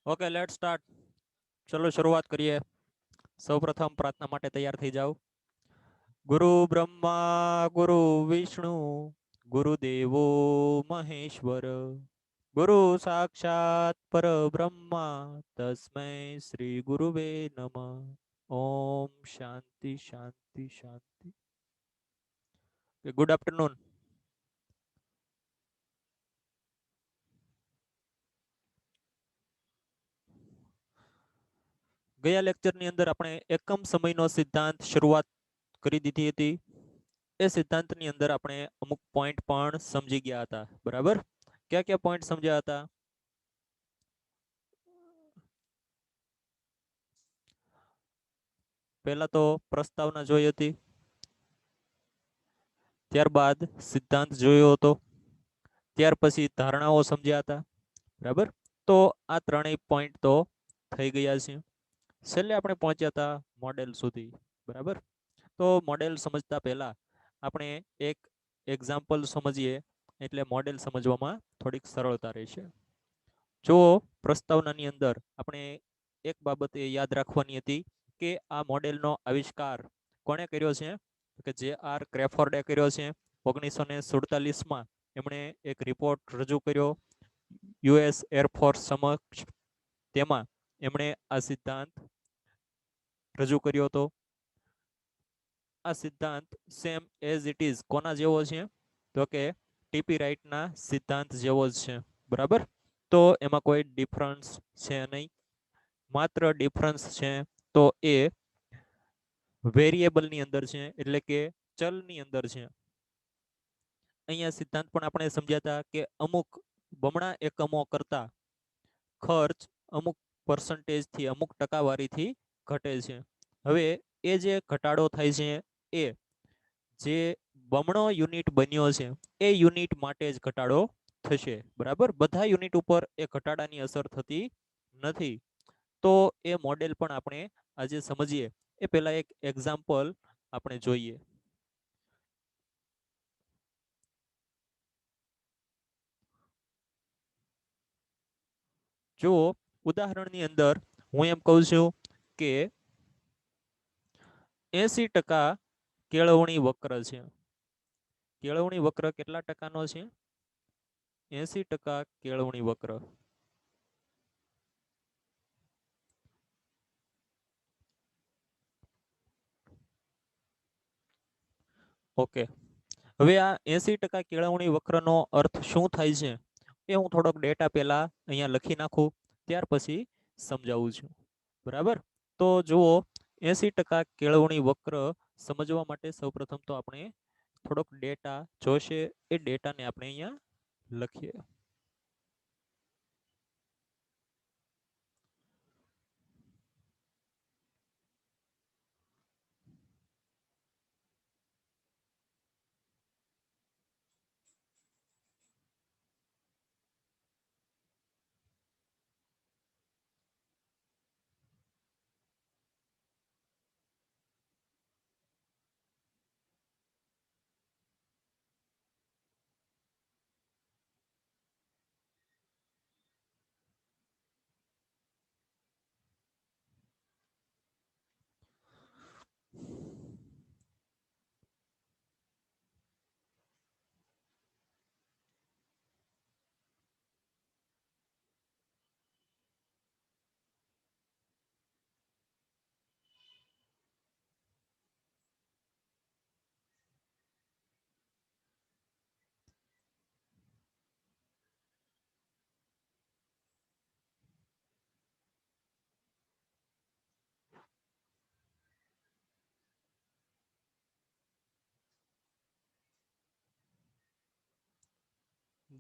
Okay late start. ચલો શરૂઆત કરીએ. સૌપ્રથમ પ્રાર્થના માટે તૈયાર થઈ જાઓ. ગુરુ બ્રહ્મા ગુરુ વિષ્ણુ ગુરુદેવો મહેશ્વર ગુરુ સાક્ષાત પરબ્રહ્મા તસ્મૈ શ્રી ગુરુવે નમઃ. ઓમ શાંતિ શાંતિ શાંતિ. Good afternoon. ગયા લેક્ચરની અંદર આપણે એકમ સમયનો સિદ્ધાંત શરૂઆત કરી દીધી હતી. એ સિદ્ધાંતની અંદર આપણે અમુક પોઈન્ટ પણ સમજી ગયા હતા. બરાબર? ક્યાં ક્યાં પોઈન્ટ સમજ્યા હતા? પહેલા તો પ્રસ્તાવના જોઈ હતી, ત્યારબાદ સિદ્ધાંત જોયો હતો, ત્યાર પછી ધારણાઓ સમજ્યા હતા. બરાબર? તો આ ત્રણેય પોઈન્ટ તો થઈ ગયા છે. છેલ્લે આપણે પહોંચ્યા હતા મોડેલ સુધી. બરાબર? તો મોડેલ સમજતા પહેલા આપણે એક એક્ઝામ્પલ સમજીએ એટલે મોડેલ સમજવામાં થોડીક સરળતા રહેશે. જો પ્રસ્તાવનાની અંદર આપણે એક બાબત એ યાદ રાખવાની હતી કે આ મોડેલનો આવિષ્કાર કોણે કર્યો છે? કે જે આર ક્રેફોર્ડે કર્યો છે. 1947માં એમણે એક રિપોર્ટ રજૂ કર્યો યુએસ એરફોર્સ સમક્ષ. તેમાં એમણે આ સિદ્ધાંત રજૂ કર્યો હતો. આ સિદ્ધાંત સેમ એઝ ઇટ ઇઝ કોના જેવો છે? તો કે ટીપી રાઇટના સિદ્ધાંત જેવો જ છે. બરાબર? તો એમાં કોઈ ડિફરન્સ છે નહીં. માત્ર ડિફરન્સ છે તો એ વેરિયેબલની અંદર છે, એટલે કે ચલની અંદર છે. અહીંયા સિદ્ધાંત પણ આપણે સમજ્યા હતા કે અમુક બમણા એકમો કરતા ખર્ચ અમુક પર્સન્ટેજથી, અમુક ટકાવારીથી ઘટે છે. હવે એ જે ઘટાડો થાય છે એ જે બમણો યુનિટ બન્યો છે એ યુનિટ માટે જ ઘટાડો થશે. બરાબર? બધા યુનિટ ઉપર એ ઘટાડાની અસર થતી નથી. તો એ મોડેલ પણ આપણે આજે સમજીએ એ પહેલા એક એક્ઝામ્પલ આપણે જોઈએ. જો ઉદાહરણની અંદર હું એમ કહું છું કે 80% કેળવણી વક્ર છે. કેળવણી વક્ર કેટલા ટકાનો છે? 80% કેળવણી વક્ર. ઓકે. હવે આ 80% કેળવણી વક્રનો અર્થ શું થાય છે એ હું થોડોક ડેટા પહેલા અહીંયા લખી નાખું, ત્યાર પછી સમજાવું છું. બરાબર? તો જુઓ, 80% કેળવણી વક્ર સમજવા માટે સૌપ્રથમ તો આપણે થોડોક ડેટા જોશે. એ ડેટાને આપણે અહીંયા લખીએ.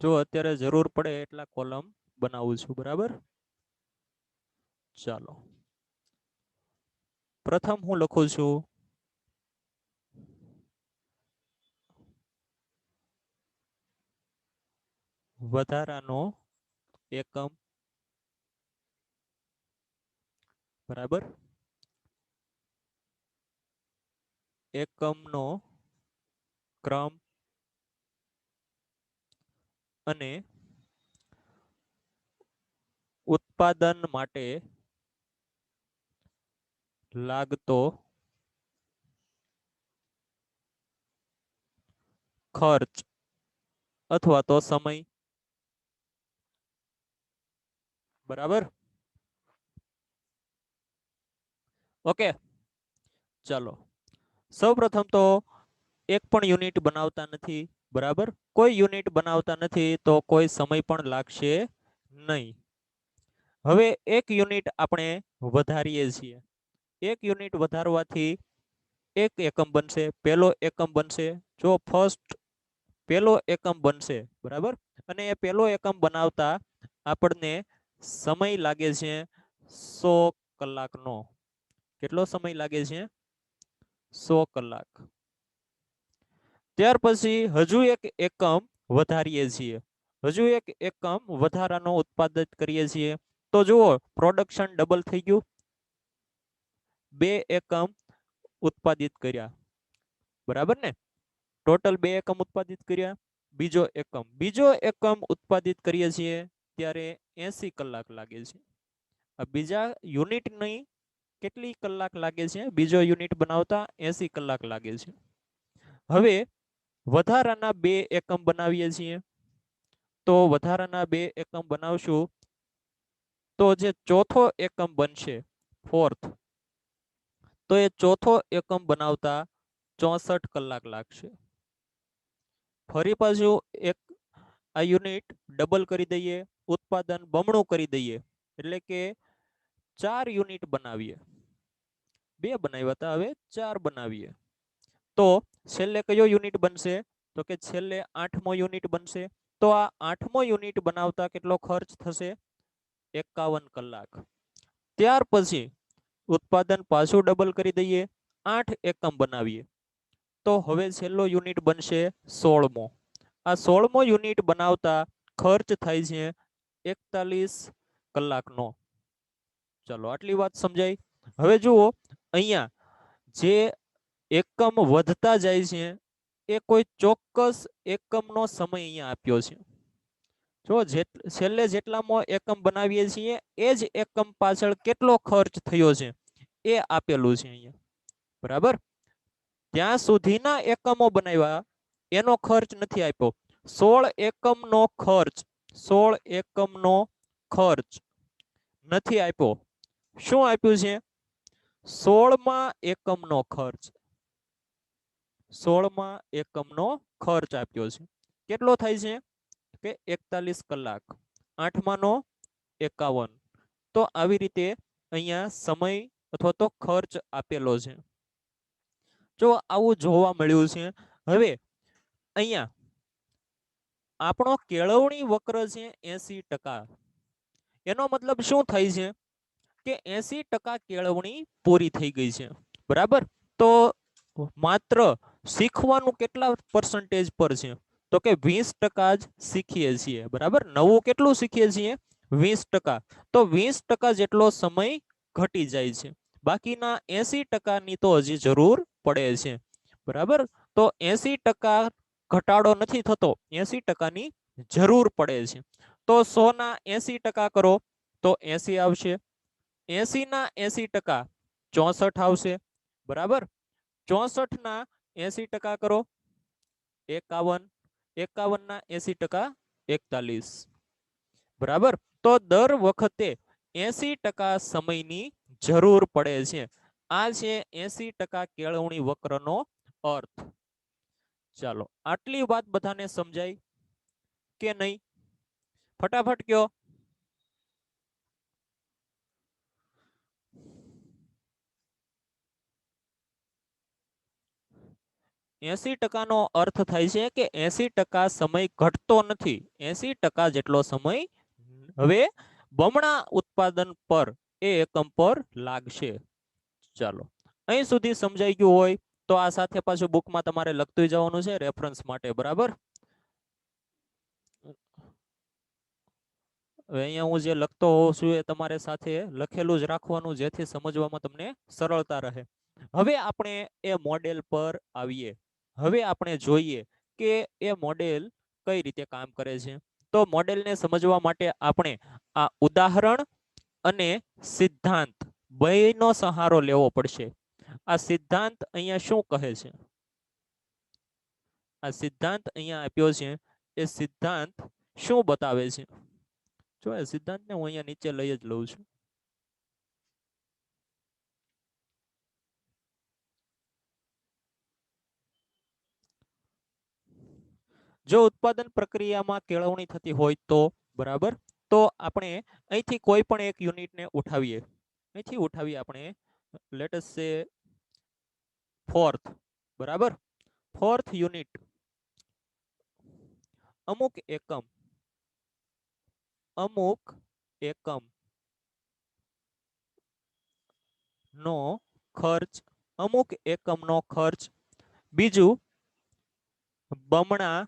જો અત્યારે જરૂર પડે એટલા કોલમ બનાવું છું. બરાબર? ચાલો. પ્રથમ હું લખું છું વધારાનો એકમ. બરાબર? એકમનો ક્રમ અને ઉત્પાદન માટે લાગતો ખર્ચ અથવા તો સમય, બરાબર. ઓકે, ચાલો સૌપ્રથમ તો એક પણ યુનિટ બનાવતા નથી, બરાબર. કોઈ યુનિટ બનાવતા નથી તો કોઈ સમય પણ લાગશે નહીં. હવે એક યુનિટ આપણે વધારીએ છીએ. એક યુનિટ વધારવાથી એક એકમ બનશે, પહેલો એકમ બનશે. જો ફર્સ્ટ પહેલો એકમ બનશે, બરાબર. અને એ પહેલો એકમ બનાવતા આપણને સમય લાગે છે 100 કલાકનો. કેટલો સમય લાગે છે? 100 કલાક. ત્યાર પછી હજુ એક એકમ વધારીએ છીએ, હજુ એક એકમ વધારાનો ઉત્પાદિત કરીએ છીએ. તો જુઓ પ્રોડક્શન ડબલ થઈ ગયું. 2 એકમ ઉત્પાદિત કર્યા, બરાબર ને. ટોટલ 2 એકમ ઉત્પાદિત કર્યા. બીજો એકમ ઉત્પાદિત કરીએ છીએ ત્યારે 80 કલાક લાગે છે. આ બીજા યુનિટની કેટલી કલાક લાગે છે? બીજો યુનિટ બનાવતા 80 કલાક લાગે છે. હવે વધારાના 2 એકમ બનાવીએ છીએ. તો વધારાના 2 એકમ બનાવશું તો જે ચોથો એકમ બનશે, ફોર્થ, તો એ ચોથો એકમ બનાવતા 64 કલાક લાગશે. ફરી પાછું એક આ યુનિટ ડબલ કરી દઈએ, ઉત્પાદન બમણું કરી દઈએ, એટલે કે 4 યુનિટ બનાવીએ. 2 બનાવ્યા હતા, હવે 4 બનાવીએ. તો છેલ્લે કયો યુનિટ બનશે? તો કે છેલ્લે 8મો યુનિટ બનશે. તો આ 8મો યુનિટ બનાવતા કેટલો ખર્ચ થશે? 51 કલાક. ત્યાર પછી ઉત્પાદન પાછું ડબલ કરી દઈએ, 8 એકમ બનાવીએ. તો હવે છેલ્લો યુનિટ બનશે 16મો. આ 16મો યુનિટ બનાવતા ખર્ચ થાય છે 41 કલાકનો. ચલો આટલી વાત સમજાઈ. હવે જુઓ અહીંયા જે એકમ વધતા જાય છે એ કોઈ ચોક્કસ એકમનો સમય અહીંયા આપ્યો છે. જો છેલ્લે જેટલામાં એકમ બનાવીએ છીએ એ જ એકમ પાછળ કેટલો ખર્ચ થયો છે એ આપેલું છે અહીંયા, બરાબર. ત્યાં સુધીના એકમો બનાવ્યા એનો ખર્ચ નથી આપ્યો. 16 એકમનો ખર્ચ, 16 એકમનો ખર્ચ નથી આપ્યો. શું આપ્યું છે? 16મા એકમનો ખર્ચ. 16મા એકમનો ખર્ચ આપ્યો છે. કેટલો થાય છે? કે 41 કલાક. 8માનો 51. તો આવી રીતે અહીંયા સમય અથવા તો ખર્ચ આપેલો છે. જો આવું જોવા મળ્યું છે. હવે અહીંયા આપણો કેળવણી વક્ર છે 80%. એનો મતલબ શું થાય છે? કે 80% કેળવણી પૂરી થઈ ગઈ છે, બરાબર. તો માત્ર શીખવાનું કેટલા પર્સન્ટેજ પર છે? તો કે 20% જ શીખીએ છીએ, બરાબર. નવું કેટલું શીખીએ છીએ? 20%. તો 20% જેટલો સમય ઘટી જાય છે. બાકીના 80%ની તો હજી જરૂર પડે છે, બરાબર. તો 80% ઘટાડો નથી થતો, 80%ની જરૂર પડે છે. તો 100 ના 80% કરો તો 80 આવશે. 80 ના 80% 64 આવશે, બરાબર. 64 ના 80% કરો 51. 51 ના 80% 41, બરાબર. તો દર વખતે 80% સમયની જરૂર પડે છે. આ છે 80% કેળવણી વક્રનો અર્થ. ચાલો આટલી વાત બધાને સમજાય કે નહીં? ફટાફટ કયો. 80% નો અર્થ થાય છે કે 80% સમય ઘટતો નથી. 80% જેટલો સમય હવે બમણા ઉત્પાદન પર એ એકમ પર લાગશે. ચાલો અહીં સુધી સમજાઈ ગયું હોય તો આ સાથે પાછું બુકમાં તમારે લખતું જવાનું છે રેફરન્સ માટે, બરાબર. હવે અહીંયા હું જે લખતો હોઉં છું એ તમારે સાથે લખેલું જ રાખવાનું, જેથી સમજવામાં તમને સરળતા રહે. હવે આપણે એ મોડેલ પર આવીએ. હવે આપણે જોઈએ કે એ મોડેલ કઈ રીતે કામ કરે છે. તો મોડેલને સમજવા માટે આપણે આ ઉદાહરણ અને સિદ્ધાંત બેયનો સહારો લેવો પડશે. આ સિદ્ધાંત અહીંયા શું કહે છે? આ સિદ્ધાંત અહીંયા આપ્યો છે. એ સિદ્ધાંત શું બતાવે છે? જો એ સિદ્ધાંતને હું અહીંયા નીચે લઈ જ લઉં છું. જો ઉત્પાદન પ્રક્રિયામાં કેળવણી થતી હોય તો બરાબર, તો આપણે અહીંથી કોઈ પણ એક યુનિટને ઉઠાવીએ. અહીંથી ઉઠાવીએ આપણે, લેટ અસ સે ફોર્થ, બરાબર. ફોર્થ યુનિટ, અમુક એકમ નો ખર્ચ, અમુક એકમનો ખર્ચ, બીજું બમણા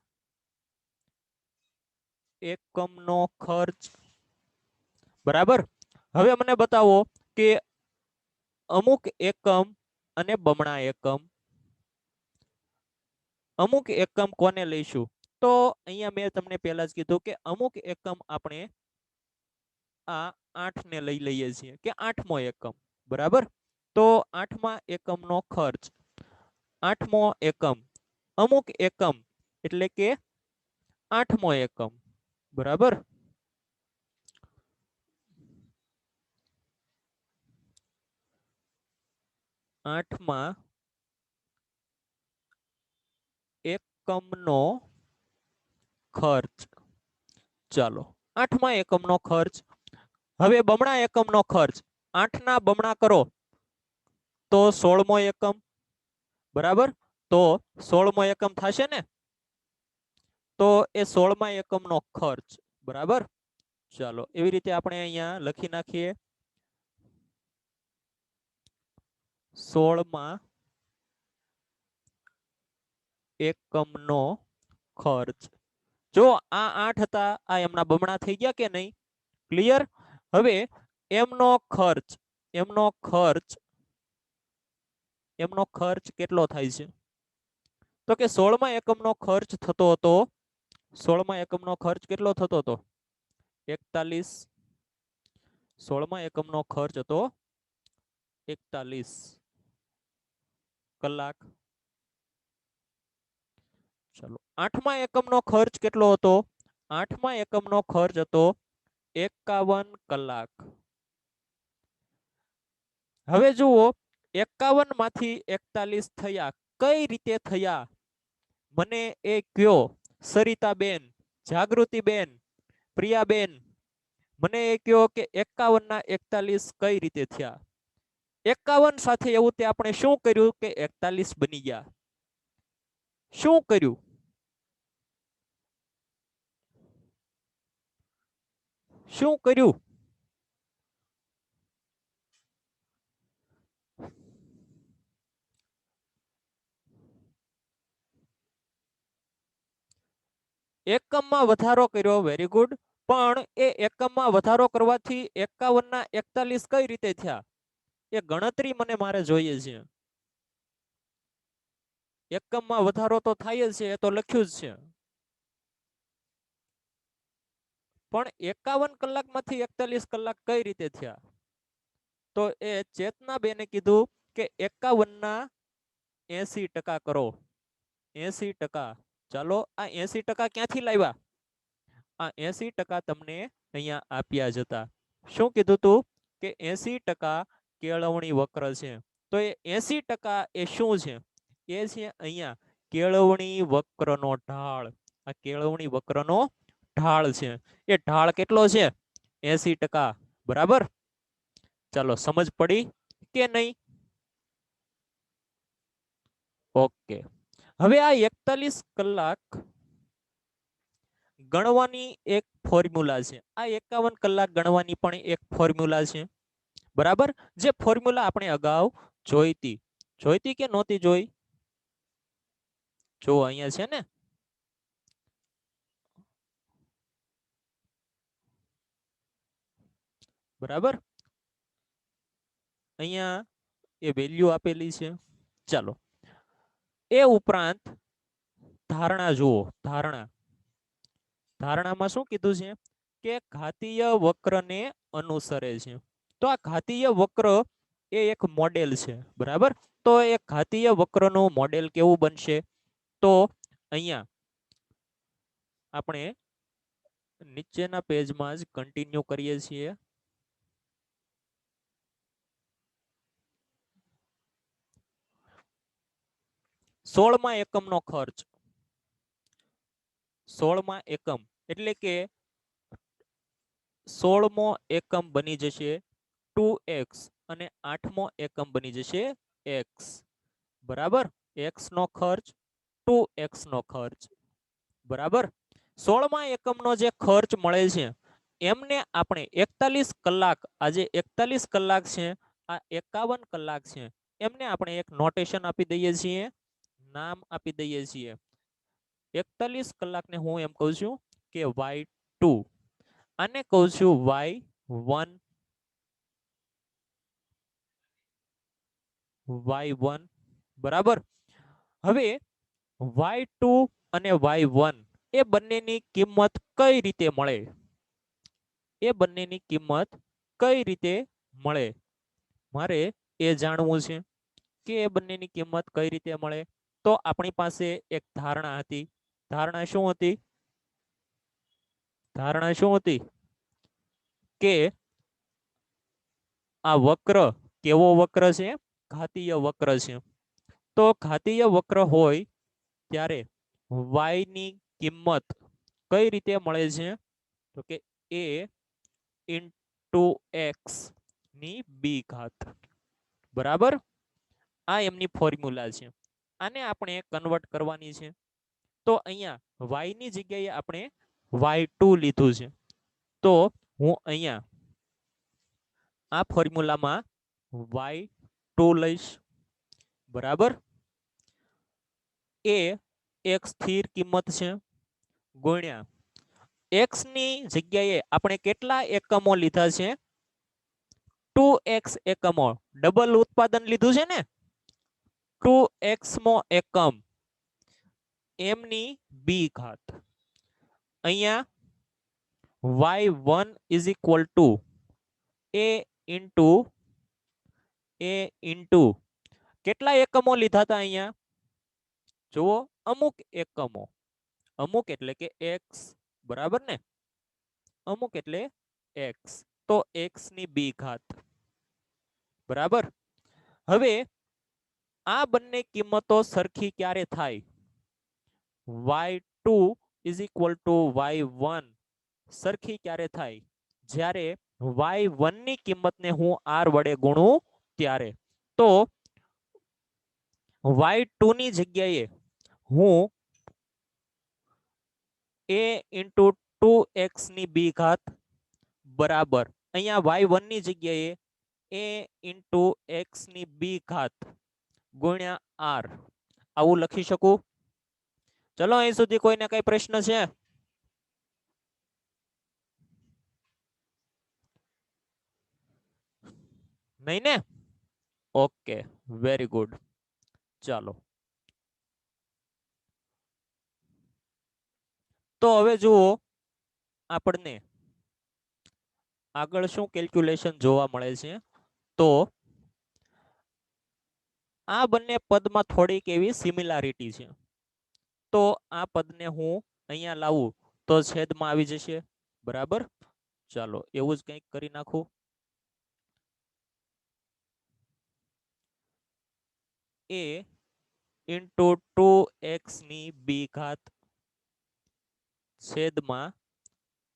એકમનો ખર્ચ, બરાબર. હવે મને બતાવો કે અમુક એકમ અને બમણા એકમ, અમુક એકમ કોને લઈશું? તો અહીંયા મેં તમને પહેલા જ કીધું કે અમુક એકમ આપણે આ 8 ને લઈ લઈએ છીએ કે 8મો એકમ, બરાબર. તો 8મા એકમનો ખર્ચ, 8મો એકમ, અમુક એકમ એટલે કે 8મો એકમ, બરાબર. આઠમા એકમનો ખર્ચ, ચાલો 8મા એકમનો ખર્ચ. હવે બમણા એકમનો ખર્ચ, 8 ના બમણા કરો તો 16મો એકમ, બરાબર. તો 16મો એકમ થશે ને, તો એ 16મા એકમનો ખર્ચ, બરાબર. ચાલો એવી રીતે આપણે અહીંયા લખી નાખીએ 16મા એકમનો ખર્ચ. જો આ 8 હતા, આ એમના બમણા થઈ ગયા કે નહીં? ક્લિયર. હવે એમનો ખર્ચ, એમનો ખર્ચ કેટલો થાય છે? તો કે 16મા એકમનો ખર્ચ થતો હતો, 16મા એકમનો ખર્ચ કેટલો થતો હતો? 41. 16મા એકમનો ખર્ચ હતો 41 કલાક. ચાલો 8મા એકમનો ખર્ચ કેટલો હતો? 8મા એકમનો ખર્ચ હતો 51 કલાક. હવે જુઓ 51 માંથી 41 થયા, કઈ રીતે થયા? મને એ કયો, સરિતાબેન, જાગૃતિબેન, પ્રિયાબેન, મને એ કયો કે 51 ના 41 કઈ રીતે થયા? 51 સાથે એવું તે આપણે શું કર્યું કે 41 બની ગયા? શું કર્યું? શું કર્યું? એકમમાં વધારો કર્યો, વેરી ગુડ. પણ એ એકમમાં વધારો કરવાથી 51 ના 41 કઈ રીતે થયા? એ ગણતરી મારે જોઈએ છે. એકમમાં વધારો તો થાય જ છે, એ તો લખ્યું જ છે. પણ 51 કલાકમાંથી 41 કલાક કઈ રીતે થયા? તો એ ચેતનાબેને કીધું કે 51 ના 80% કરો. 80%. ચાલો આ 80% ક્યાંથી લાવ્યા? આ 80% તમને અહીંયા આપ્યા જ હતા. શું કીધું તું કે 80% કેળવણી વક્ર છે. તો એ 80% એ શું છે? એ છે અહીંયા કેળવણી વક્રનો ઢાળ. આ કેળવણી વક્રનો ઢાળ છે. એ ઢાળ કેટલો છે? 80%, બરાબર. ચાલો સમજ પડી કે નહીં? ઓકે. હવે આ 41 કલાક ગણવાની એક ફોર્મ્યુલા છે. આ 51 કલાક ગણવાની પણ એક ફોર્મ્યુલા છે, બરાબર. જે ફોર્મ્યુલા આપણે અગાઉ જોઈતી કે નહોતી જોઈ? જો અહીંયા છે ને, બરાબર. અહીંયા એ વેલ્યુ આપેલી છે. ચાલો એ ઉપરાંત ધારણા જુઓ, ધારણા. ધારણામાં શું કીધું છે કે ઘાતીય વક્રને અનુસરે છે. તો આ ઘાતીય વક્ર એ એક મોડેલ છે, બરાબર. તો એક ઘાતીય વક્રનું મોડેલ કેવું બનશે? તો અહીંયા આપણે નીચેના પેજમાં જ કન્ટિન્યુ કરીએ છીએ. સોળમાં એકમનો ખર્ચ, 16માં એકમ એટલે કે 16મો એકમ બની જશે 2x અને 8મો એકમ બની જશે x, બરાબર. x નો ખર્ચ 2x નો ખર્ચ, બરાબર. 16મા એકમનો જે ખર્ચ મળે છે એમને આપણે 41 કલાક, આજે 41 કલાક છે, આ 51 કલાક છે, એમને આપણે એક નોટેશન આપી દઈએ છીએ, નામ આપી દઈએ છીએ. 41 કલાકને હું એમ કહું છું કે y2, આને કહું છું y1, y1, બરાબર. હવે y2 અને y1 એ બંનેની કિંમત કઈ રીતે મળે? એ બંનેની કિંમત કઈ રીતે મળે મારે એ જાણવું છે કે એ બંનેની કિંમત કઈ રીતે મળે. તો આપણી પાસે એક ધારણા હતી. ધારણા શું હતી? ધારણા શું હતી? કે આ વક્ર કેવો વક્ર છે? ઘાતીય વક્ર છે. તો ઘાતીય વક્ર હોય ત્યારે y ની કિંમત કઈ રીતે મળે છે? તો કે a into x ની b ઘાત, બરાબર. આ એમની ફોર્મ્યુલા છે. આને આપણે કન્વર્ટ કરવાની છે. તો અહીંયા y ની જગ્યાએ આપણે y2 લીધું છે. તો હું અહીંયા આ ફોર્મ્યુલામાં y2 લઈશ, બરાબર. એ એક સ્થિર કિંમત છે ગુણ્યા x ની જગ્યાએ આપણે કેટલા એકમો લીધા છે? 2x એકમો, ડબલ ઉત્પાદન લીધું છે ને, 2x મો એકમ એમની b ઘાત. અહીંયા y1 is equal to a into કેટલા એકમો લીધા હતા અહીંયા? જુઓ, અમુક એકમો, અમુક એટલે કે x, બરાબર ને, અમુક એટલે x, તો x ની b ઘાત, બરાબર. હવે આ બંને કિંમતો સરખી ક્યારે થાય? y2 is equal two y1 સરખી ક્યારે થાય? જ્યારે y1 ની કિંમતને હું r વડે ગુણું ત્યારે. તો y2 ની જગ્યાએ હું a into 2x ની b ઘાત બરાબર અહીંયા y1 ની જગ્યાએ a into x ની b ઘાત ગુણ્યા r આવું લખી શકું. ચલો અહીં સુધી કોઈને કઈ પ્રશ્ન છે? નહીં ને? Okay, very good. ચાલો, તો હવે જુઓ આપણને આગળ શું કેલ્ક્યુલેશન જોવા મળે છે. તો આ બંને પદમાં થોડીક એવી સિમિલારિટી છે. તો આ પદને હું અહીંયા લાવું તો છેદમાં આવી જશે, બરાબર. ચાલો એવું જ કંઈક કરી નાખું. a into 2x ની b ઘાત છેદમાં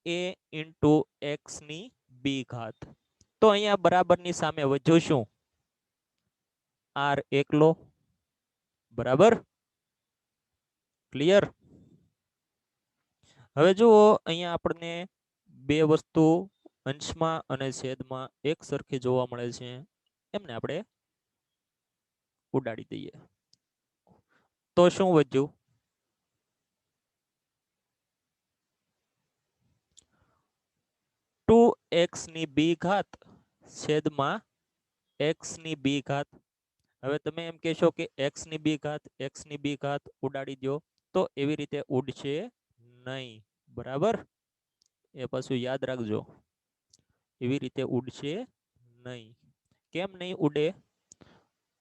a into x ની b ઘાત. તો અહીંયા બરાબરની સામે વધ્યું શું? r એકલો, બરાબર. ક્લિયર? હવે જુઓ અહીંયા આપણને બે વસ્તુ અંશમાં અને છેદમાં એક સરખી જોવા મળે છે, એમને આપણે ઉડાડી દઈએ. તો શું વધ્યું? 2x ની b ઘાત છેદમાં x ની b ઘાત. હવે તમે એમ કહેશો કે x ની b ઘાત, x ની b ઘાત ઉડાડી દો, તો એવી રીતે ઉડશે નહીં, બરાબર, એ પાછું યાદ રાખજો, એવી રીતે ઉડશે નહીં. કેમ નહીં ઉડે?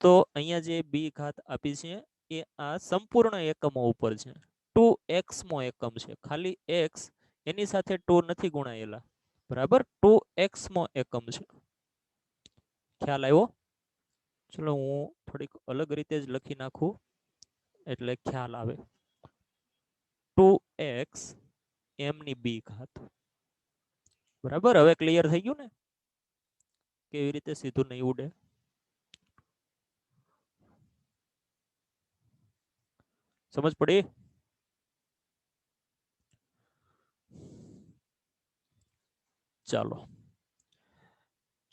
તો અહીંયા જે બી ઘાત આપી છે એ આ સંપૂર્ણ એકમો ઉપર છે. 2x મો એકમ છે, ખાલી x એની સાથે 2 નથી ગુણાયેલા, બરાબર. 2x મો એકમ છે. ખ્યાલ આવ્યો? ચલો હું થોડીક અલગ રીતે જ લખી નાખું એટલે ખ્યાલ આવે. 2x m ની બી ઘાત, બરાબર. હવે ક્લિયર થઈ ગયું ને કેવી રીતે સીધું નહીં ઉડે? સમજ પડી? ચાલો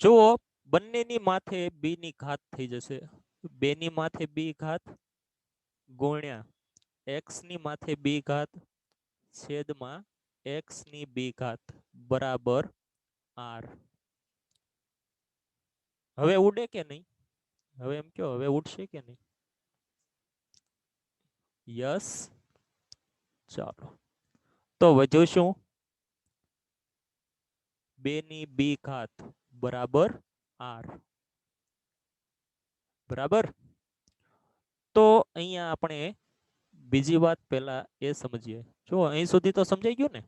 જુઓ, બંનેની માથે બી ની ઘાત થઈ જશે. 2 ની માથે બી ઘાત ગુણ્યા x ની માથે બી ઘાત છેદમાં x ની બી ઘાત બરાબર r. હવે ઉડે કે નહીં? હવે એમ કહો, હવે ઉડશે કે નહીં? યસ. ચાલો તો વધ્યું શું? 2 ની બી ઘાત બરાબર r, બરાબર. તો અહીંયા આપણે બીજી વાત પહેલા એ સમજીએ. જો અહીં સુધી તો સમજાઈ ગયું ને,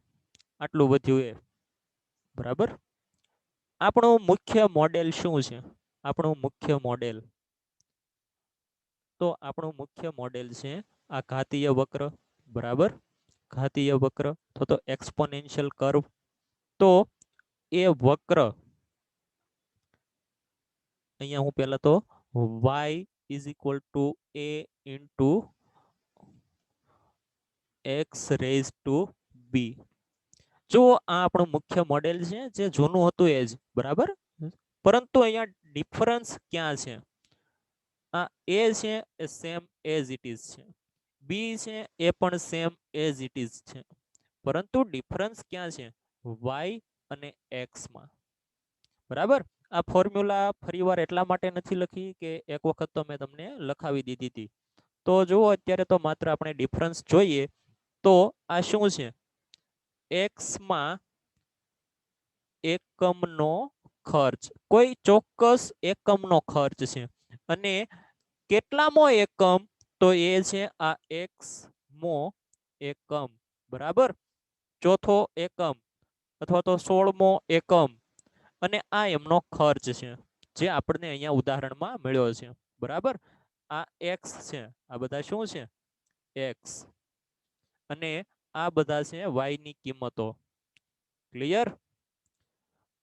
આટલું વધ્યું એ, બરાબર. આપણું મુખ્ય મોડેલ શું છે? આપણું મુખ્ય મોડેલ, તો આપણું મુખ્ય મોડેલ છે આ ઘાતીય વક્ર, બરાબર. ઘાતીય વક્ર તો એક્સપોનેન્શિયલ કર્વ. તો એ વક્ર અહીંયા હું પહેલા તો y is equal to a into x raise to b. જો આ આપણું મુખ્ય મોડેલ છે જે જૂનું હતું એ જ, બરાબર. પરંતુ અહીંયા ડિફરન્સ ક્યાં છે? આ a છે એ સેમ એઝ ઇટ ઇઝ છે, b છે એ પણ સેમ એઝ ઇટ ઇઝ છે, પરંતુ ડિફરન્સ ક્યાં છે? y અને x માં, બરાબર. આ ફોર્મ્યુલા ફરીવાર એટલા માટે નથી લખી કે એક વખત તો મેં તમને લખાવી દીધી હતી. તો જુઓ અત્યારે તો માત્ર આપણે ડિફરન્સ જોઈએ. તો આ શું છે? x માં એકમનો ખર્ચ, કોઈ ચોક્કસ એકમનો ખર્ચ છે, અને કેટલામો એકમ? તો એ છે આ x મો એકમ, બરાબર. ચોથો એકમ અથવા તો 16મો એકમ, અને આ એમનો ખર્ચ છે જે આપણને અહીંયા ઉદાહરણમાં મળ્યો છે, બરાબર. આ x છે, આ બધા શું છે? x, અને આ બધા છે y ની કિંમતો. ક્લિયર?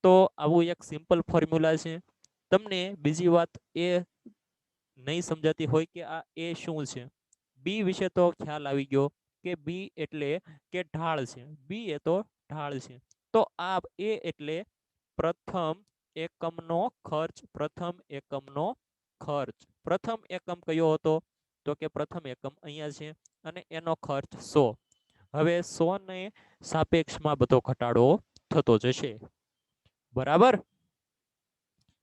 તો આવું એક સિમ્પલ ફોર્મ્યુલા છે. તમને બીજી વાત એ નહીં સમજાતી હોય કે આ એ શું છે. બી વિશે તો ખ્યાલ આવી ગયો કે બી એટલે કે ઢાળ છે, બી એ તો ઢાળ છે. તો આ એ એટલે પ્રથમ એકમનો ખર્ચ, પ્રથમ એકમનો ખર્ચ. પ્રથમ એકમ કયો હતો? તો કે પ્રથમ એકમ અહીંયા છે અને એનો ખર્ચ 100. હવે 100 ને સાપેક્ષમાં બધો ઘટાડો થતો જશે, બરાબર.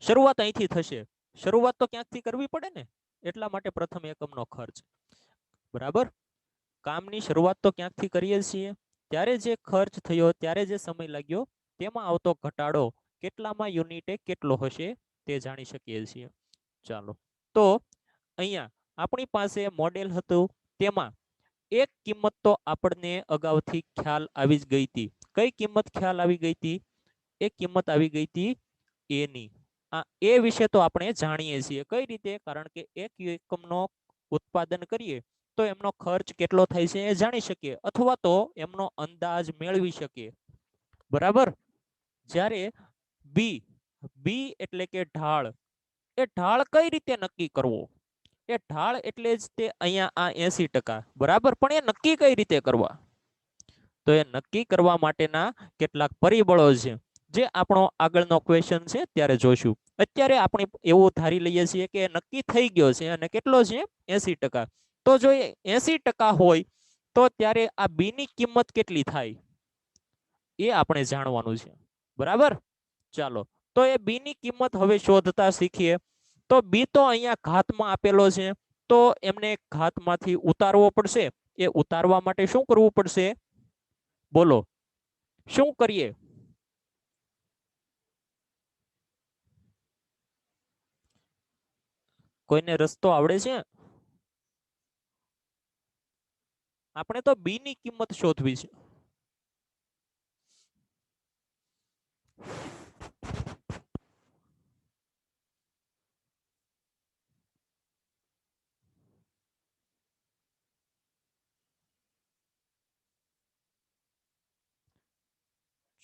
શરૂઆત અહીંથી થશે, શરૂઆત તો ક્યાંકથી કરવી પડે ને, એટલા માટે પ્રથમ એકમનો ખર્ચ, બરાબર. કામની શરૂઆત તો ક્યાંકથી કરીએ છીએ, ત્યારે જે ખર્ચ થયો, ત્યારે જે સમય લાગ્યો, તેમાં આવતો ઘટાડો કેટલામાં યુનિટે કેટલો હશે તે જાણી શકીએ છીએ. ચાલો તો અહીંયા આપણી પાસે મોડેલ હતું, તેમાં એક કિંમત તો આપણને અગાઉથી ખ્યાલ આવી જ ગઈ હતી. કઈ કિંમત ખ્યાલ આવી ગઈ હતી? એક કિંમત આવી ગઈ હતી a ની. આ a વિશે તો આપણે જાણીએ છીએ. કઈ રીતે? કારણ કે એક એકમનો ઉત્પાદન કરીએ તો એમનો ખર્ચ કેટલો થાય છે એ જાણી શકીએ, અથવા તો એમનો અંદાજ મેળવી શકીએ, બરાબર. જ્યારે બી, બી એટલે કે ઢાળ, એ ઢાળ કઈ રીતે નક્કી કરવો? એ ઢાળ એટલે જ તે અહીંયા આ 80%, બરાબર. પણ એ નક્કી કઈ રીતે કરવા? તો એ નક્કી કરવા માટેના કેટલાક પરિબળો છે, જે આપણો આગળનો ક્વેશ્ચન છે ત્યારે જોશું. અત્યારે આપણે એવું ધારી લઈએ છીએ કે નક્કી થઈ ગયો છે, અને કેટલો છે? 80%. તો જો એ 80% હોય તો ત્યારે આ બી ની કિંમત કેટલી થાય એ આપણે જાણવાનું છે, બરાબર. ચાલો તો એ બી ની કિંમત હવે શોધતા શીખીએ. તો બી તો અહીંયા ઘાતમાં આપેલો છે, તો એમને ઘાતમાંથી ઉતારવો પડશે. એ ઉતારવા માટે શું કરવું પડશે? બોલો. શું કરીએ? કોઈને રસ્તો આવડે છે? આપણે તો બી ની કિંમત શોધવી છે.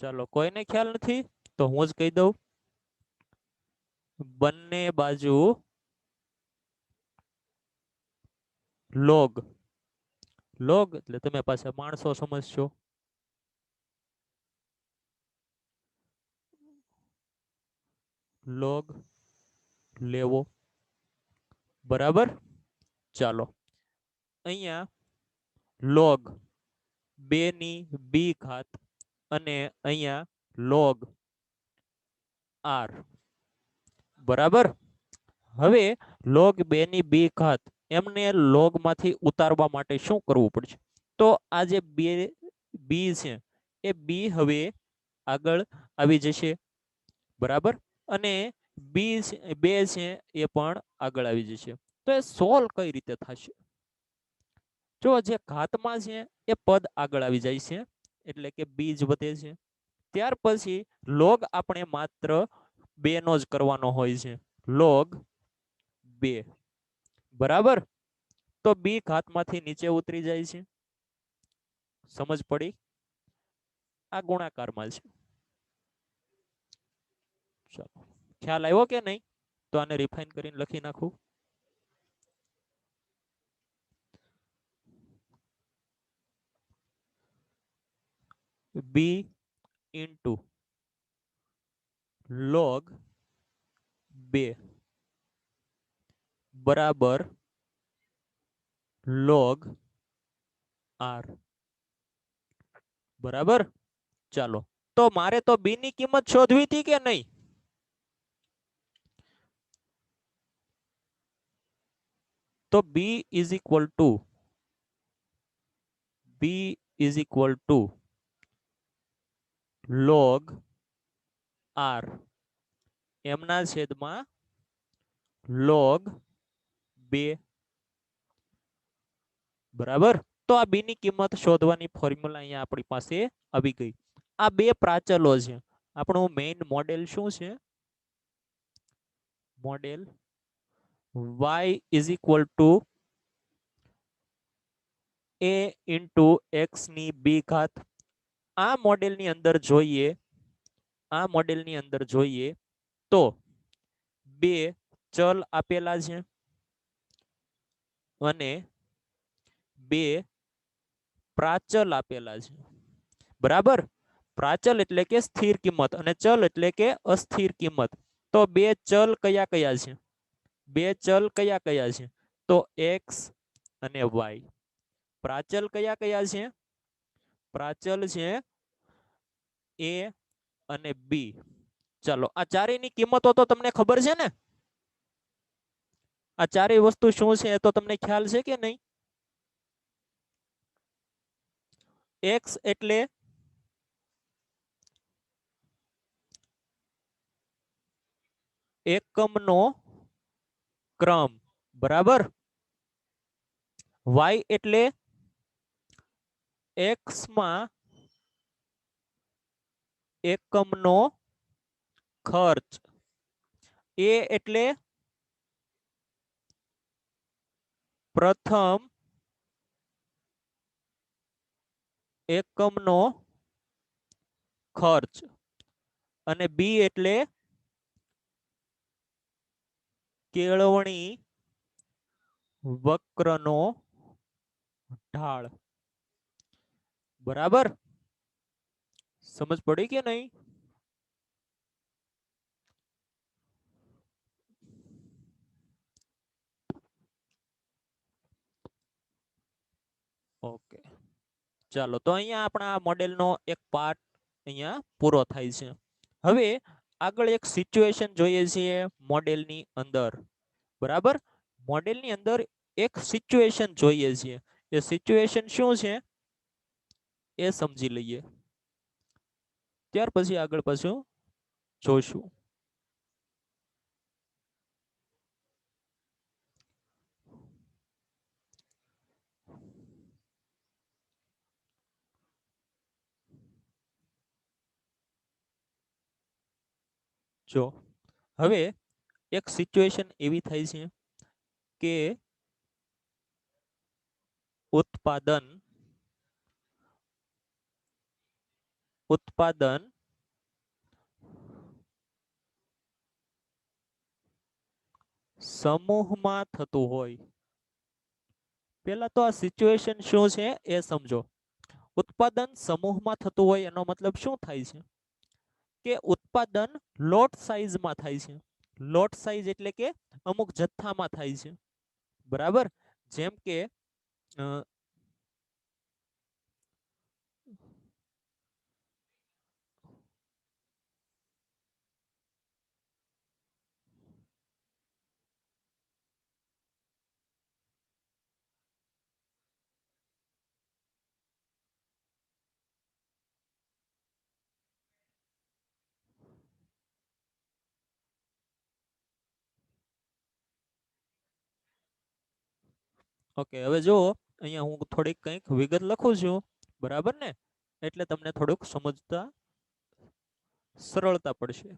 ચાલો, કોઈને ખ્યાલ નથી તો હું જ કહી દઉં. બંને બાજુ લોગ. લોગ એટલે તમે પાછા માણસો સમજશો. લોગ લેવો, બરાબર. ચાલો, અહીંયા લોગ 2 ની બી ઘાત અને અહીંયા લોગ આર, બરાબર. હવે લોગ 2 ની બી ઘાત એમને લોગ માંથી ઉતારવા માટે શું કરવું પડશે? તો આ જે બે બી છે એ બી હવે આગળ આવી જશે, બરાબર. અને બી બે છે એ પણ આગળ આવી જશે. તો એ સોલ્વ કઈ રીતે થશે? જો જે ઘાતમાં છે એ પદ આગળ આવી જાય છે એટલે કે બીજ વધે છે. ત્યાર પછી લોગ આપણે માત્ર 2 નો જ કરવાનો હોય છે, લોગ 2, બરાબર. તો બી ઘાતમાંથી નીચે ઉતરી જાય છે. સમજ પડી? આ ગુણાકારમાં છે. ચાલો, ખ્યાલ આવ્યો કે નહીં? તો આને રિફાઇન કરીને લખી નાખું. બી ઇન્ટુ લોગ 2 બરાબર લોગ આર, બરાબર. ચાલો, તો મારે તો બી ની કિંમત શોધવી હતી કે નહીં? તો B is equal to log R એમના છેદમાં લોગ 2, બરાબર. તો આ બી ની કિંમત શોધવાની ફોર્મ્યુલા અહીંયા આપણી પાસે આવી ગઈ. આ બે પ્રાચલો છે. આપણું મેઇન મોડેલ શું છે? Model y is equal to a into x ની બી ઘાત. આ મોડેલની અંદર જોઈએ તો બે ચલ આપેલા છે અને બે પ્રાચલ આપેલા છે, બરાબર. પ્રાચલ એટલે કે સ્થિર કિંમત અને ચલ એટલે કે અસ્થિર કિંમત. તો બે ચલ કયા કયા છે? બે ચલ કયા કયા છે? તો x અને y. પ્રાચલ કયા કયા છે? પ્રાચલ છે a અને b. ચાલો, આ ચારેયની કિંમતો તો તમને ખબર છે ને? આ ચારેય વસ્તુ શું છે તો તમને ખ્યાલ છે કે નહીં? x એટલે એકમનો ક્રમ, બરાબર. y એટલે x માં એકમનો ખર્ચ. a એટલે પ્રથમ એકમનો ખર્ચ અને b એટલે કેળવણી વક્રનો ઢાળ, બરાબર. સમજ પડી કે નહીં? ઓકે, ચાલો, તો અહીંયા આપણા મોડેલનો એક પાર્ટ અહીંયા પૂરો થાય છે. હવે આગળ એક સિચ્યુએશન જોઈએ છીએ મોડેલની અંદર, બરાબર. મોડેલની અંદર એક સિચ્યુએશન જોઈએ છીએ. એ સિચ્યુએશન શું છે એ સમજી લઈએ. ત્યાર પછી આગળ પાછું જોઈશું. જો હવે એક સિચ્યુએશન એવી થાય છે કે ઉત્પાદન સમૂહમાં થતું હોય. પહેલા તો આ સિચ્યુએશન શું છે એ સમજો. ઉત્પાદન સમૂહમાં થતું હોય એનો મતલબ શું થાય છે કે ઉત્પાદન લોટ સાઈઝમાં થાય છે. લોટ સાઈઝ એટલે કે અમુક જથ્થામાં થાય છે, બરાબર. જેમ કે ઓકે, હવે જો અહીંયા હું થોડીક કંઈક વિગત લખું છું, બરાબર ને, એટલે તમને થોડુંક સમજતા સરળતા પડશે.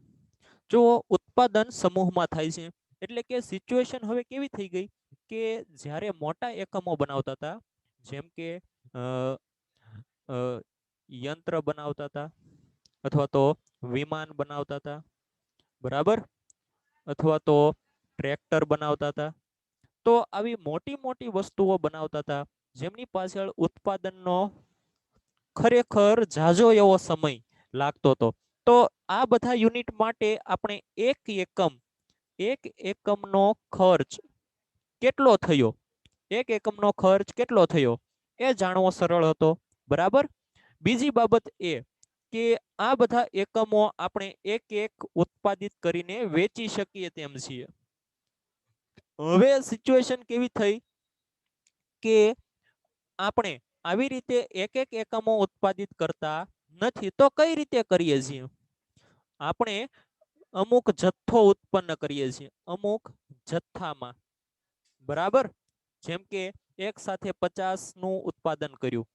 જો ઉત્પાદન સમૂહમાં થાય છે એટલે કે સિચ્યુએશન હવે કેવી થઈ ગઈ કે જ્યારે મોટા એકમો બનાવતા હતા, જેમ કે અ, અ, યંત્ર બનાવતા હતા, અથવા તો વિમાન બનાવતા હતા, બરાબર, અથવા તો ટ્રેક્ટર બનાવતા હતા, તો આવી મોટી મોટી વસ્તુઓ બનાવતા હતા જેમની પાછળ ઉત્પાદનનો ખરેખર ઝાઝો એવો સમય લાગતો હતો. તો આ બધા યુનિટ માટે આપણે એક એકમનો ખર્ચ કેટલો થયો, એક એકમનો ખર્ચ કેટલો થયો એ જાણવો સરળ હતો, બરાબર. બીજી બાબત એ કે આ બધા એકમો આપણે એક એક ઉત્પાદિત કરીને વેચી શકીએ તેમ છીએ. હવે સિચ્યુએશન કેવી થઈ કે આપણે આવી રીતે એક એક એકમો ઉત્પાદિત કરતા નથી, તો કઈ રીતે કરીએ છીએ? આપણે અમુક જથ્થો ઉત્પન્ન કરીએ છીએ, અમુક જથ્થામાં, બરાબર. જેમ કે એક સાથે 50 નું ઉત્પાદન કર્યું,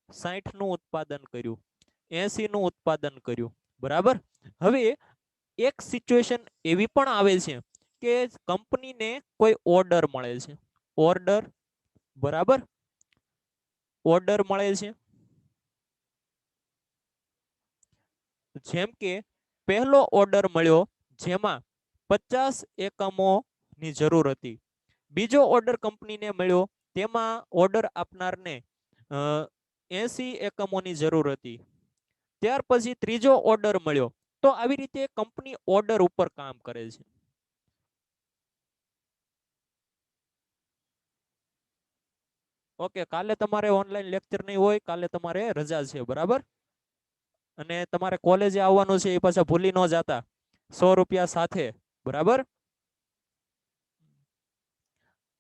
60 નું ઉત્પાદન કર્યું, 80 નું ઉત્પાદન કર્યું, બરાબર. હવે એક સિચ્યુએશન એવી પણ આવે છે કે કંપનીને કોઈ ઓર્ડર મળે છે, ઓર્ડર, બરાબર, ઓર્ડર મળે છે. જેમ કે પહેલો ઓર્ડર મળ્યો જેમાં 50 એકમોની જરૂર હતી. બીજો ઓર્ડર કંપનીને મળ્યો તેમાં ઓર્ડર આપનારને 80 એકમોની જરૂર હતી. ત્યાર પછી ત્રીજો ઓર્ડર મળ્યો. તો આવી રીતે કંપની ઓર્ડર ઉપર કામ કરે છે. ઓકે, કાલે તમારે ઓનલાઈન લેક્ચર નહીં હોય, કાલે તમારે રજા છે, બરાબર. અને તમારે કોલેજે આવવાનું છે, એ પાછા ભૂલી ન જાતા. 100 રૂપિયા સાથે, બરાબર.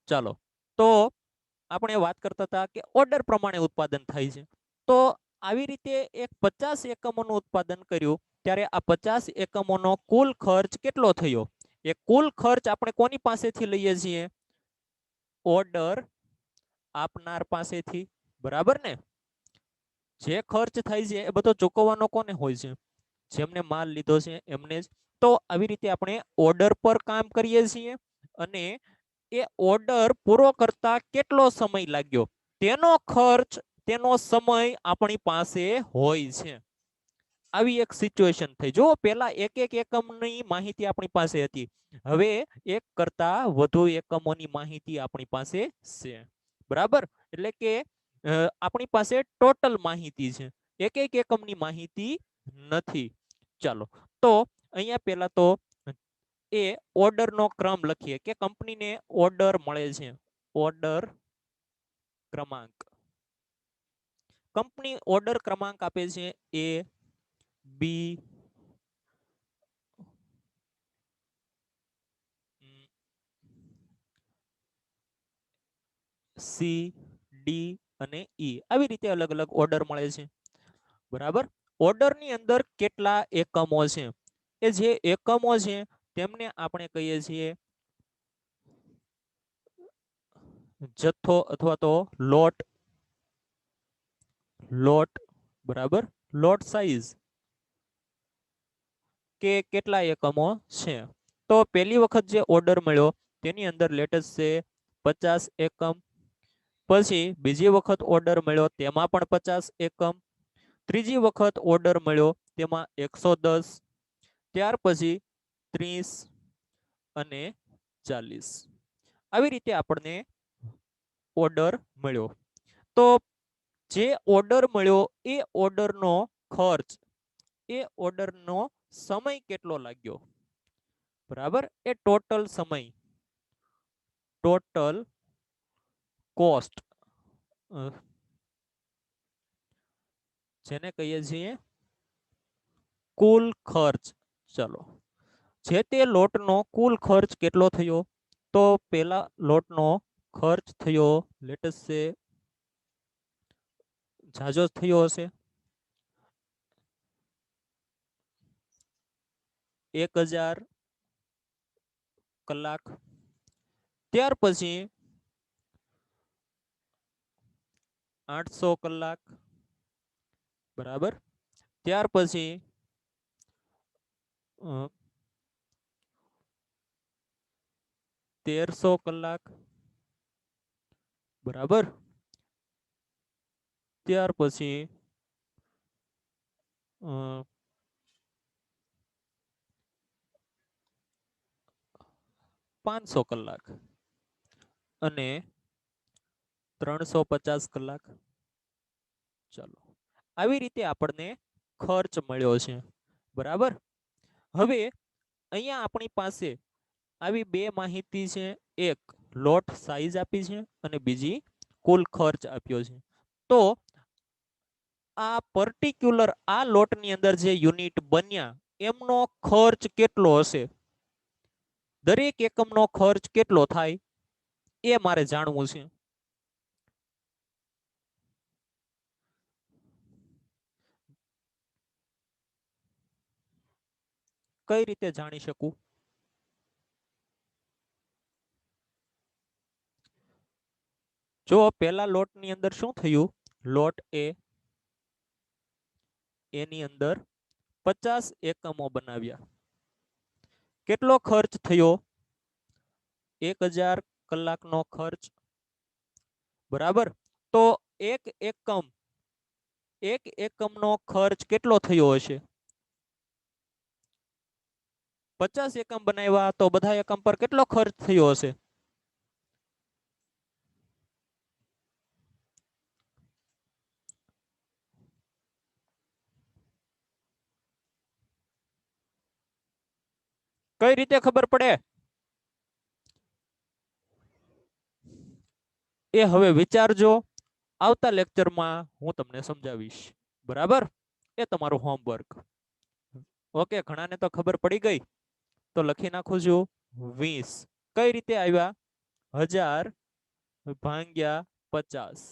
ચાલો, તો આપણે વાત કરતા હતા કે ઓર્ડર પ્રમાણે ઉત્પાદન થાય છે. તો આવી રીતે એક 50 એકમોનું ઉત્પાદન કર્યું ત્યારે આ 50 એકમોનો કુલ ખર્ચ કેટલો થયો? એ કુલ ખર્ચ આપણે કોની પાસેથી લઈએ છીએ? ઓર્ડર આપનાર પાસેથી, બરાબર ને. જે ખર્ચ થાય છે એ બધો ચૂકવવાનો કોને હોય છે? જેમને માલ લીધો છે એમને જ. તો આવી રીતે આપણે ઓર્ડર પર કામ કરીએ છીએ અને એ ઓર્ડર પૂરો કરતા કેટલો સમય લાગ્યો તેનો ખર્ચ, તેનો સમય આપણી પાસે હોય છે. આવી એક સિચ્યુએશન થઈ. જો પહેલા એક એક એકમની માહિતી આપણી પાસે હતી, હવે એક કરતા વધુ એકમોની માહિતી આપણી પાસે છે, બરાબર. એટલે કે આપણી પાસે ટોટલ માહિતી છે, એક એક એકમની માહિતી નથી. ચાલો, તો અહીંયા પહેલા તો એ ઓર્ડરનો ક્રમ લખીએ કે કંપનીને ઓર્ડર મળે છે, ઓર્ડર ક્રમાંક. કંપની ઓર્ડર ક્રમાંક આપે છે એ, બી, સી, ડી અને ઈ. આવી રીતે અલગ અલગ ઓર્ડર મળે છે, બરાબર. ઓર્ડરની અંદર કેટલા એકમો છે, એ જે એકમો છે તેમને આપણે કહીએ છીએ જથ્થો અથવા તો લોટ. લોટ બરાબર, લોટ સાઈઝ કે કેટલા એકમો છે. તો પહેલી વખત જે ઓર્ડર મળ્યો તેની અંદર લેટેસ્ટ છે 50 એકમ. પછી બીજી વખત ઓર્ડર મળ્યો તેમાં પણ 50 એકમ. ત્રીજી વખત ઓર્ડર મળ્યો તેમાં 110. ત્યાર પછી 30 અને 40. આવી રીતે આપણને ઓર્ડર મળ્યો. તો જે ઓર્ડર મળ્યો એ ઓર્ડરનો ખર્ચ, એ ઓર્ડરનો સમય કેટલો લાગ્યો, બરાબર, એ ટોટલ સમય, ટોટલ કોસ્ટ, જેને કહીએ છીએ કુલ ખર્ચ. ચલો, જે તે લોટનો કુલ ખર્ચ કેટલો થયો, તો પેલા લોટનો ખર્ચ થયો લેટેસ્ટ છે જાજો થયો હશે 1000 કલાક. ત્યાર પછી 800 કલાક, બરાબર. ત્યાર પછી 1300 કલાક, બરાબર. ત્યાર પછી 500 કલાક અને 350 કલાક. ચાલો, આવી રીતે આપણને ખર્ચ મળ્યો છે, બરાબર. હવે અહીંયા આપણી પાસે આવી બે માહિતી છે, એક લોટ સાઈઝ આપી છે અને બીજી કુલ ખર્ચ આપ્યો છે. તો આ પર્ટિક્યુલર આ લોટની અંદર જે યુનિટ બન્યા એમનો ખર્ચ કેટલો હશે, દરેક એકમનો ખર્ચ કેટલો થાય એ મારે જાણવું છે. કઈ રીતે જાણી શકું? જો પેલા લોટની અંદર શું થયું, લોટ એ એની અંદર 50 એકમો બનાવ્યા. કેટલો ખર્ચ થયો? 1000 કલાકનો ખર્ચ, બરાબર. તો એક એકમનો ખર્ચ કેટલો થયો હશે? 50 એકમ બનાવ્યા તો બધા એકમ પર કેટલો ખર્ચ થયો હશે? કઈ રીતે ખબર પડે એ હવે વિચારજો. આવતા લેક્ચરમાં હું તમને સમજાવીશ, બરાબર. એ તમારું હોમવર્ક. ઓકે, ઘણાને તો ખબર પડી ગઈ, તો લખી નાખું છું 20. કઈ રીતે આવ્યા? 1000 ભાગ્યા 50.